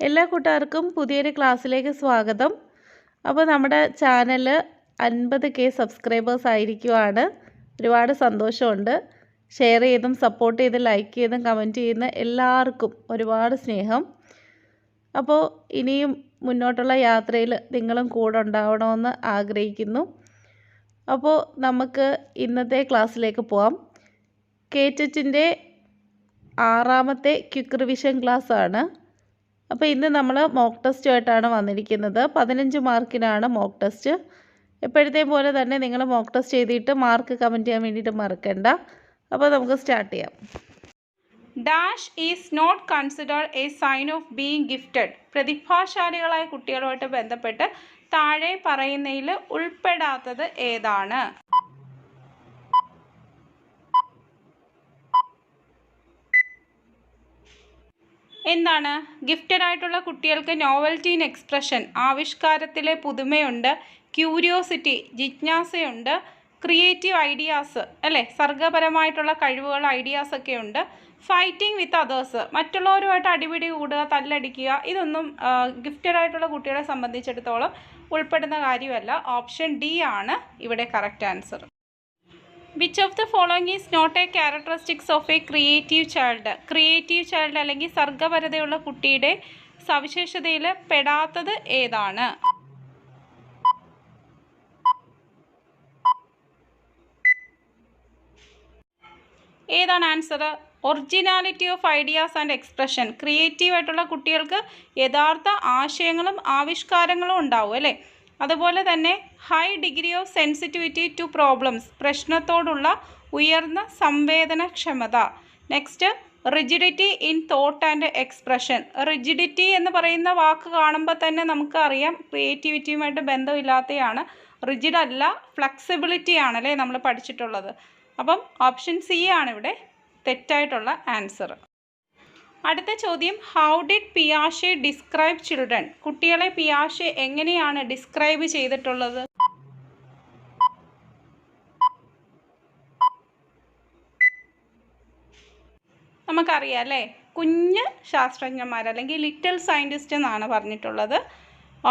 എല്ലാ കൂട്ടുകാർക്കും പുതിയൊരു ക്ലാസ്സിലേക്ക് സ്വാഗതം. അപ്പോൾ നമ്മുടെ ചാനൽ 50K സബ്സ്ക്രൈബേഴ്സ് ആയിരിക്കുവാണ്. ഒരുപാട് സന്തോഷമുണ്ട്. ഷെയർ ചെയ്തും സപ്പോർട്ട് ചെയ്തും ലൈക്ക് ചെയ്തും കമൻറ്റ് ചെയ്യുന്ന എല്ലാവർക്കും ഒരുപാട് സ്നേഹം. അപ്പോൾ ഇനിയും മുന്നോട്ടുള്ള യാത്രയിൽ നിങ്ങളും കൂടെ ഉണ്ടാവണമെന്ന് ആഗ്രഹിക്കുന്നു. അപ്പോൾ നമുക്ക് ഇന്നത്തെ ക്ലാസ്സിലേക്ക് പോകാം. കേറ്ററ്റിൻ്റെ 6ാമത്തെ ക്വിക്ക് റിവിഷൻ ക്ലാസ് ആണ്. അപ്പോൾ ഇന്ന് നമ്മൾ മോക്ക് ടെസ്റ്റുമായിട്ടാണ് വന്നിരിക്കുന്നത്. 15 മാർക്കിനാണ് മോക്ക് ടെസ്റ്റ്. എപ്പോഴത്തെയും പോലെ തന്നെ നിങ്ങൾ മോക്ക് ടെസ്റ്റ് ചെയ്തിട്ട് മാർക്ക് കമൻറ്റ് ചെയ്യാൻ വേണ്ടിയിട്ട് മറക്കണ്ട. അപ്പോൾ നമുക്ക് സ്റ്റാർട്ട് ചെയ്യാം. Dash is not considered a sign of being gifted. പ്രതിഭാശാലികളായ കുട്ടികളുമായിട്ട് ബന്ധപ്പെട്ട് താഴെ പറയുന്നതിൽ ഉൾപ്പെടാത്തത് ഏതാണ്? എന്താണ്? ഗിഫ്റ്റഡ് ആയിട്ടുള്ള കുട്ടികൾക്ക് നോവൽറ്റി ഇൻ എക്സ്പ്രഷൻ, ആവിഷ്കാരത്തിലെ പുതുമയുണ്ട്, ക്യൂരിയോസിറ്റി, ജിജ്ഞാസയുണ്ട്, ക്രിയേറ്റീവ് ഐഡിയാസ് അല്ലേ, സർഗപരമായിട്ടുള്ള കഴിവുകൾ ഐഡിയാസ് ഒക്കെ ഉണ്ട്, ഫൈറ്റിംഗ് വിത്ത് അതേഴ്സ്, മറ്റുള്ളവരുമായിട്ട് അടിപിടി കൂടുക, തല്ലടിക്കുക, ഇതൊന്നും ഗിഫ്റ്റഡ് ആയിട്ടുള്ള കുട്ടികളെ സംബന്ധിച്ചിടത്തോളം ഉൾപ്പെടുന്ന കാര്യമല്ല. ഓപ്ഷൻ ഡി ആണ് ഇവിടെ correct answer. Which of the following is not a characteristics of a creative child. Creative child അല്ലെങ്കിൽ സർഗപരതയുള്ള കുട്ടിയുടെ സവിശേഷതയിൽ പെടാത്തത് ഏതാണ്? ഏതാണ് answer? Originality of ideas and expression. Creative ആയിട്ടുള്ള കുട്ടികൾക്ക് യഥാർത്ഥ ആശയങ്ങളും ആവിഷ്കാരങ്ങളും ഉണ്ടാവും അല്ലേ. അതുപോലെ തന്നെ high degree of sensitivity to problems, പ്രശ്നത്തോടുള്ള ഉയർന്ന സംവേദനക്ഷമത. Next rigidity in thought and expression. Rigidity എന്ന് പറയുന്ന വാക്ക് കാണുമ്പോൾ തന്നെ നമുക്ക് അറിയാം ക്രിയേറ്റിവിറ്റിയുമായിട്ട് ബന്ധമില്ലാത്തതാണ്. റിജിഡ് അല്ല, ഫ്ലെക്സിബിലിറ്റി ആണല്ലേ നമ്മൾ പഠിച്ചിട്ടുള്ളത്. അപ്പം ഓപ്ഷൻ സി ആണ് ഇവിടെ തെറ്റായിട്ടുള്ള ആൻസർ. അടുത്ത ചോദ്യം, ഹൗ ഡിഡ് പിയാഷെ ഡിസ്ക്രൈബ് ചിൽഡ്രൻ. കുട്ടികളെ പിയാഷെ എങ്ങനെയാണ് ഡിസ്ക്രൈബ് ചെയ്തിട്ടുള്ളത്? നമുക്കറിയാം അല്ലേ, കുഞ്ഞ് ശാസ്ത്രജ്ഞന്മാർ അല്ലെങ്കിൽ ലിറ്റിൽ സയൻറ്റിസ്റ്റ് എന്നാണ് പറഞ്ഞിട്ടുള്ളത്.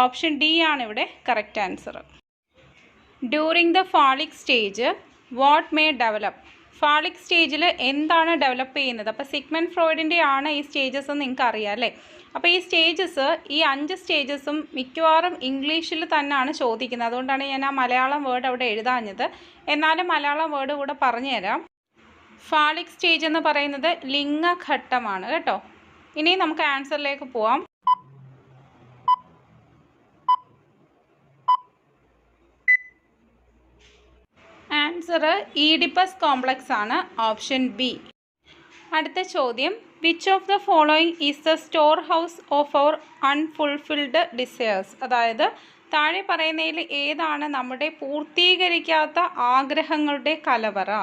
ഓപ്ഷൻ ഡി ആണ് ഇവിടെ correct answer. During the phallic stage what may develop. Phallic സ്റ്റേജിൽ എന്താണ് ഡെവലപ്പ് ചെയ്യുന്നത്? അപ്പോൾ സിഗ്മണ്ട് ഫ്രോയിഡിൻ്റെ ആണ് ഈ സ്റ്റേജസ് എന്ന് നിങ്ങൾക്ക് അറിയാം അല്ലേ. അപ്പോൾ ഈ സ്റ്റേജസ്, ഈ 5 സ്റ്റേജസും മിക്കവാറും ഇംഗ്ലീഷിൽ തന്നെയാണ് ചോദിക്കുന്നത്. അതുകൊണ്ടാണ് ഞാൻ ആ മലയാളം വേർഡ് അവിടെ എഴുതാഞ്ഞത്. എന്നാലും മലയാളം വേർഡ് കൂടെ പറഞ്ഞു തരാം. ഫാളിക് സ്റ്റേജ് എന്ന് പറയുന്നത് ലിംഗഘട്ടമാണ് കേട്ടോ. ഇനി നമുക്ക് ആൻസറിലേക്ക് പോവാം. ആൻസർ ഈഡിപ്പസ് കോംപ്ലക്സ് ആണ്, ഓപ്ഷൻ ബി. അടുത്ത ചോദ്യം, which of the following is the store house of our unfulfilled desires. അതായത് താഴെ പറയുന്നതിൽ ഏതാണ് നമ്മുടെ പൂർത്തീകരിക്കാത്ത ആഗ്രഹങ്ങളുടെ കലവറ?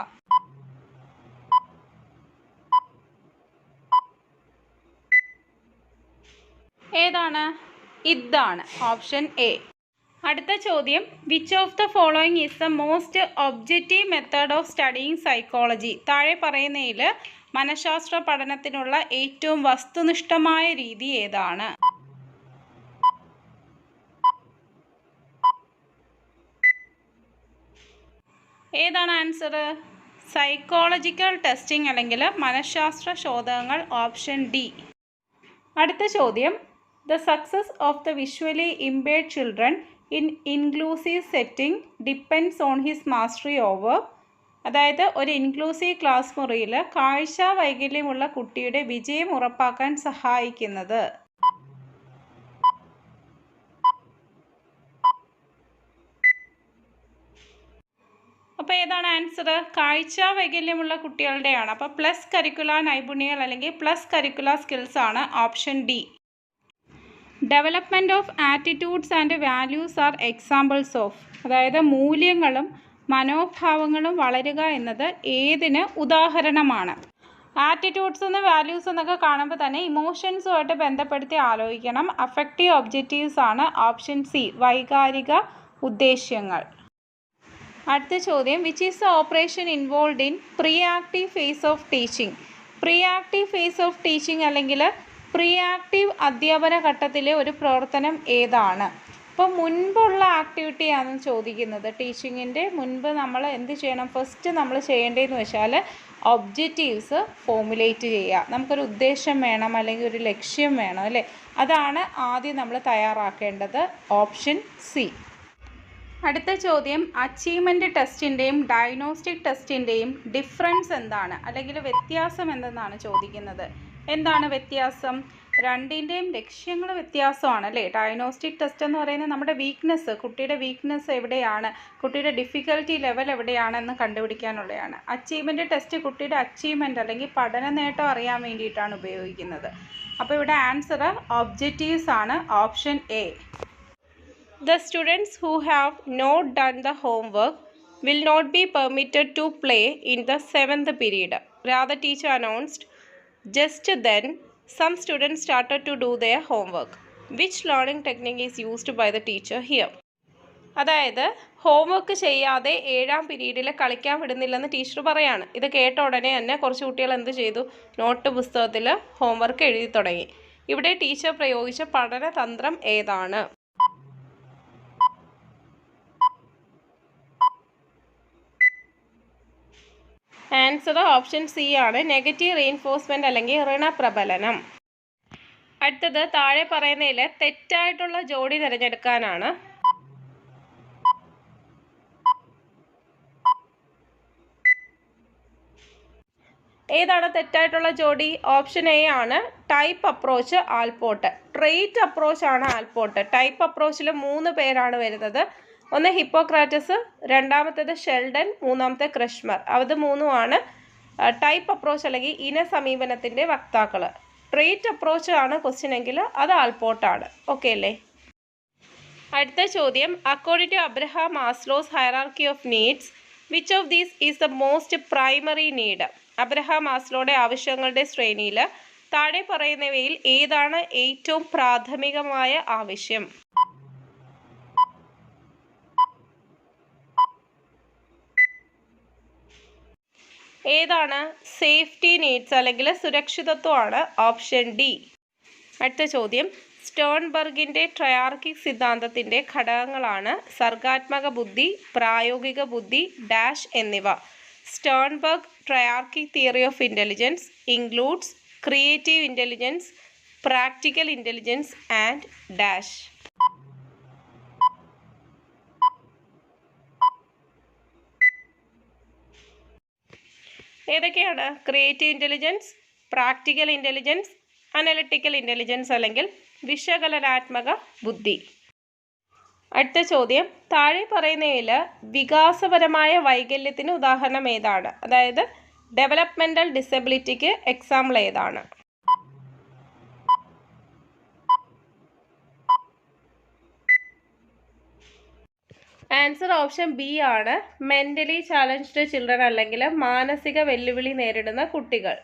ഏതാണ്? ഇതാണ്, ഓപ്ഷൻ എ. അടുത്ത ചോദ്യം, which of the following is the most objective method of studying psychology. താഴെ പറയുന്നതിൽ മനഃശാസ്ത്ര പഠനത്തിനുള്ള ഏറ്റവും വസ്തുനിഷ്ഠമായ രീതി ഏതാണ്? ഏതാണ് ആൻസർ? സൈക്കോളജിക്കൽ ടെസ്റ്റിംഗ് അല്ലെങ്കിൽ മനഃശാസ്ത്ര ശോധകങ്ങൾ, ഓപ്ഷൻ ഡി. അടുത്ത ചോദ്യം, the success of the visually impaired children in inclusive setting depends on his mastery over. അതായത് ഒരു ഇൻക്ലൂസീവ് ക്ലാസ് മുറിയിൽ കാഴ്ച വൈകല്യമുള്ള കുട്ടിയുടെ വിജയം ഉറപ്പാക്കാൻ സഹായിക്കുന്നത്? അപ്പോൾ ഏതാണ് ആൻസർ? കാഴ്ച വൈകല്യമുള്ള കുട്ടികളുടെയാണ്. അപ്പോൾ പ്ലസ് കരിക്കുലർ നൈപുണ്യങ്ങൾ അല്ലെങ്കിൽ പ്ലസ് കരിക്കുലർ സ്കിൽസ് ആണ്, option D. Development of attitudes and values are examples of. അതായത് മൂല്യങ്ങളും മനോഭാവങ്ങളും വളരുക എന്നത് ഏതിന് ഉദാഹരണമാണ്? ആറ്റിറ്റ്യൂഡ്സ് എന്ന് വാല്യൂസ് എന്നൊക്കെ കാണുമ്പോൾ തന്നെ ഇമോഷൻസുമായിട്ട് ബന്ധപ്പെടുത്തി ആലോചിക്കണം. അഫക്റ്റീവ് ഒബ്ജക്റ്റീവ്സ് ആണ്, ഓപ്ഷൻ സി, വൈകാരിക ഉദ്ദേശ്യങ്ങൾ. അടുത്ത ചോദ്യം, which is the operation involve in pre active phase of teaching. Pre active phase of teaching അല്ലെങ്കിൽ പ്രീ ആക്റ്റീവ് അധ്യാപന ഘട്ടത്തിലെ ഒരു പ്രവർത്തനം ഏതാണ്? ഇപ്പോൾ മുൻപുള്ള ആക്ടിവിറ്റിയാണ് ചോദിക്കുന്നത്. ടീച്ചിങ്ങിൻ്റെ മുൻപ് നമ്മൾ എന്ത് ചെയ്യണം? ഫസ്റ്റ് നമ്മൾ ചെയ്യേണ്ടതെന്ന് വെച്ചാൽ ഒബ്ജക്റ്റീവ്സ് ഫോമുലേറ്റ് ചെയ്യുക. നമുക്കൊരു ഉദ്ദേശം വേണം, അല്ലെങ്കിൽ ഒരു ലക്ഷ്യം വേണം, അല്ലേ? അതാണ് ആദ്യം നമ്മൾ തയ്യാറാക്കേണ്ടത്. Option C. അടുത്ത ചോദ്യം, അച്ചീവ്മെൻറ്റ് ടെസ്റ്റിൻ്റെയും ഡയഗ്നോസ്റ്റിക് ടെസ്റ്റിൻ്റെയും ഡിഫറൻസ് എന്താണ്, അല്ലെങ്കിൽ വ്യത്യാസം എന്തെന്നാണ് ചോദിക്കുന്നത്. എന്താണ് വ്യത്യാസം? രണ്ടിൻ്റെയും ലക്ഷ്യങ്ങൾ വ്യത്യാസമാണ്, അല്ലേ? ഡയഗ്നോസ്റ്റിക് ടെസ്റ്റ് എന്ന് പറയുന്നത് നമ്മുടെ വീക്ക്നെസ്, കുട്ടിയുടെ വീക്ക്നെസ് എവിടെയാണ്, കുട്ടിയുടെ ഡിഫിക്കൽട്ടി ലെവൽ എവിടെയാണെന്ന് കണ്ടുപിടിക്കാനുള്ളതാണ്. അച്ചീവ്മെൻറ്റ് ടെസ്റ്റ് കുട്ടിയുടെ അച്ചീവ്മെൻറ്റ് അല്ലെങ്കിൽ പഠന നേട്ടം അറിയാൻ വേണ്ടിയിട്ടാണ് ഉപയോഗിക്കുന്നത്. അപ്പോൾ ഇവിടെ ആൻസർ ഒബ്ജക്റ്റീവ്സ് ആണ്. Option A. The students who have not done the homework will not be permitted to play in the 7th period. Radha teacher announced. Just then, some students started to do their homework. Which learning technique is used by the teacher here? അതായത് homework ചെയ്യാതെ 7ാം പീരീഡിൽ കളിക്കാൻ വിടുന്നില്ലെന്ന് teacher പറയാണ്. ഇത് കേട്ട ഉടനെ തന്നെ കുറച്ച് കുട്ടികൾ എന്ത് ചെയ്തു? നോട്ട് പുസ്തകത്തിൽ ഹോംവർക്ക് എഴുതി തുടങ്ങി. ഇവിടെ ടീച്ചർ പ്രയോഗിച്ച പഠനതന്ത്രം ഏതാണ്? ആൻസർ ഓപ്ഷൻ സി ആണ്. നെഗറ്റീവ് റീഇൻഫോഴ്സ്മെൻറ്റ് അല്ലെങ്കിൽ ഋണപ്രബലനം. അടുത്തത് താഴെ പറയുന്നതിൽ തെറ്റായിട്ടുള്ള ജോഡി തിരഞ്ഞെടുക്കാനാണ്. ഏതാണ് തെറ്റായിട്ടുള്ള ജോഡി? ഓപ്ഷൻ എ ആണ്. Type approach Allport. Trait approach ആണ് ആൽപോർട്ട്. ടൈപ്പ് അപ്രോച്ചിൽ 3 പേരാണ് വരുന്നത്. ഒന്ന് ഹിപ്പോക്രാറ്റസ്, രണ്ടാമത്തേത് ഷെൽഡൻ, മൂന്നാമത്തെ ക്രഷ്മർ. അത് 3ഉമാണ് ടൈപ്പ് അപ്രോച്ച് അല്ലെങ്കിൽ ഇന സമീപനത്തിൻ്റെ വക്താക്കൾ. ട്രെയ്റ്റ് അപ്രോച്ച് ആണ് ക്വസ്റ്റ്യൻ എങ്കിൽ അത് ആൽപോർട്ടാണ്. ഓക്കെ അല്ലേ? അടുത്ത ചോദ്യം, according to Abraham Maslow's hierarchy of needs which of these is the most primary need? Abraham മാസ്ലോയുടെ ആവശ്യങ്ങളുടെ ശ്രേണിയിൽ താഴെ പറയുന്നവയിൽ ഏതാണ് ഏറ്റവും പ്രാഥമികമായ ആവശ്യം? ഏതാണ്? സേഫ്റ്റി നീഡ്സ് അല്ലെങ്കിൽ സുരക്ഷിതത്വമാണ്. Option D. അടുത്ത ചോദ്യം, സ്റ്റേൺബർഗിൻ്റെ ട്രയാർക്കിക് സിദ്ധാന്തത്തിൻ്റെ ഘടകങ്ങളാണ് സർഗാത്മക ബുദ്ധി, പ്രായോഗിക ബുദ്ധി, ഡാഷ് എന്നിവ. Sternberg triarchic theory of intelligence includes creative intelligence, practical intelligence and dash. ഏതൊക്കെയാണ്? Creative intelligence, practical intelligence, analytical intelligence അല്ലെങ്കിൽ വിശകലനാത്മക ബുദ്ധി. അടുത്ത ചോദ്യം, താഴെ പറയുന്നതിൽ വികാസപരമായ വൈകല്യത്തിന് ഉദാഹരണം ഏതാണ്? അതായത് ഡെവലപ്മെൻ്റൽ ഡിസബിലിറ്റിക്ക് എക്സാമ്പിൾ ഏതാണ്? ആൻസർ ഓപ്ഷൻ ബി ആണ്. മെൻ്റലി ചാലഞ്ച്ഡ് ചിൽഡ്രൻ അല്ലെങ്കിൽ മാനസിക വെല്ലുവിളി നേരിടുന്ന കുട്ടികൾ.